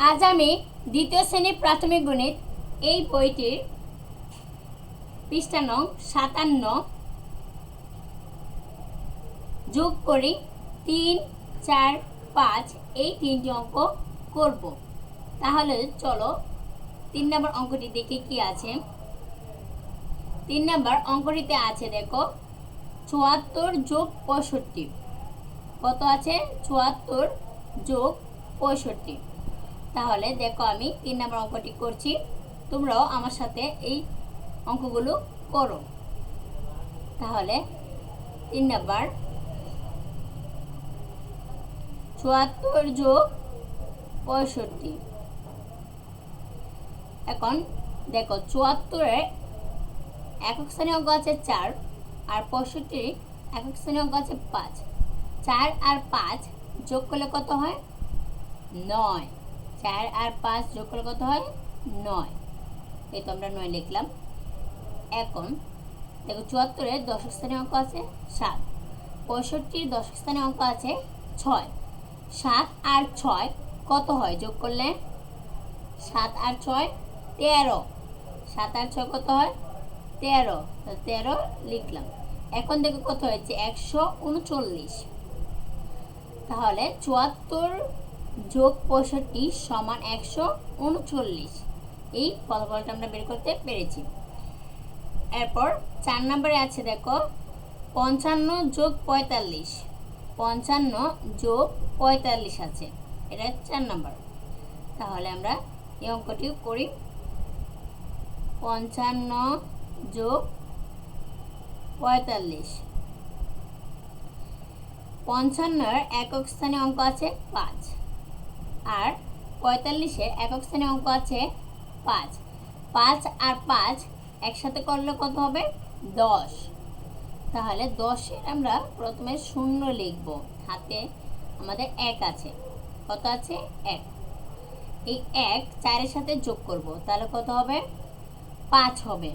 আজ আমি দ্বিতীয় শ্রেণীর প্রাথমিক গণিত এই বইটির পৃষ্ঠা নং 57 যোগ করি 3, 4, 5 এই তিনটি অঙ্ক করব। তাহলে চলো 3 নম্বর অঙ্কটি দেখে কি আছে। 3 নম্বর অঙ্কটিতে আছে দেখো 74 যোগ 65। কত আছে? 74 যোগ 65। তাহলে দেখো আমি 3 নম্বর অঙ্কটি করছি, তোমরাও আমার সাথে এই অঙ্কগুলো করো। তাহলে 3 নম্বর 74 যোগ 65। এখন দেখো 74-এর একক স্থানীয় অঙ্ক আছে 4 আর 65 একক স্থানীয় অঙ্ক আছে 5। 4 আর 5 যোগ করলে কত হয়? 9। 4 আর 5 যোগ করলে কত হয়? 9। এই তো আমরা 9 লিখলাম। এখন দেখো 74-এর দশক স্থানীয় অঙ্ক আছে 7, 65-র দশক স্থানীয় অঙ্ক আছে 6। 7 আর 6 কত হয় যোগ করলে? 7 আর 6 13। 7 আর 6 কত হয়? 13। 13 লিখলাম। এখন দেখো কত হয়েছে? 139। তাহলে 74 যোগ 65 সমান 139। এই ফলাফলটা আমরা বের করতে পেরেছি। এরপর 4 নম্বরে আছে দেখো 55 যোগ 45। 55 যোগ 45 আছে, এটা 4 নম্বর। তাহলে আমরা এই অঙ্কটি করি। 55 যোগ 45। 55-এর একক স্থানীয় অঙ্ক আছে 5 আর 45-এর একক স্থানীয় অঙ্ক আছে 5। 5 আর 5 একসাথে করলে কত হবে? 10। তাহলে 10-এর আমরা প্রথমে 0 লিখব, হাতে আমাদের 1 আছে। কত আছে? 1। এই 1 4-এর সাথে যোগ করব, তাহলে কত হবে? 5 হবে।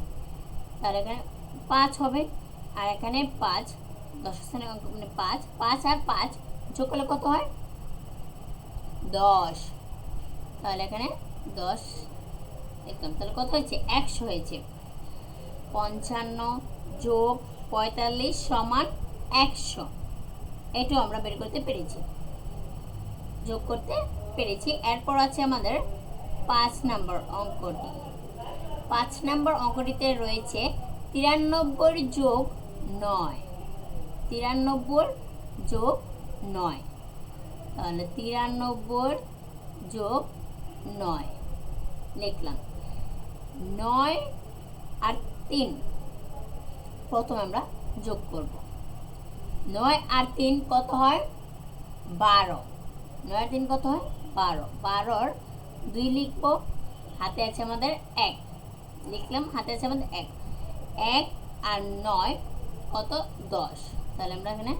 তাহলে এখানে 5 হবে আর এখানে 5 10 স্থানে অঙ্ক মানে 5 5 আর 5 যোগ করলে কত হয়? 10। তাহলে এখানে 10 একদম। তাহলে কত হয়েছে? 100 হয়েছে। 55 যোগ 45 সমান 100। এটাও আমরা বের করতে পেরেছি, যোগ করতে পেরেছি। এরপর আছে আমাদের 5 নম্বর অঙ্কটি। 5 নম্বর অঙ্কটিতে রয়েছে 93 যোগ 9। 93 যোগ 9। তাহলে 93 যোগ 9 লিখলাম। 9 আর 3 প্রথমে আমরা যোগ করব। 9 আর 3 কত হয়? 12। 9 আর 3 কত হয়? 12। 12-র 2 লিখব, হাতে আছে আমাদের 1 লিখলাম, হাতে আছে আমাদের 1। 1 আর 9 কত? 10। তাহলে আমরা এখানে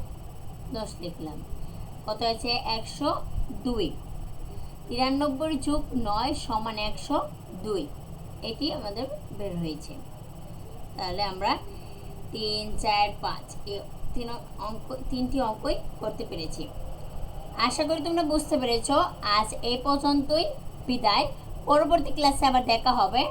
10 লিখলাম। কত আছে? 102। 93 যোগ 9 সমান 102। এটি আমাদের বের হয়েছে। তাহলে আমরা 3, 4, 5 এই তিনটি অঙ্কই করতে পেরেছি। আশা করি তোমরা বুঝতে পেরেছো। আজ এই পর্যন্তই, বিদায়। পরবর্তী ক্লাসে আবার দেখা হবে।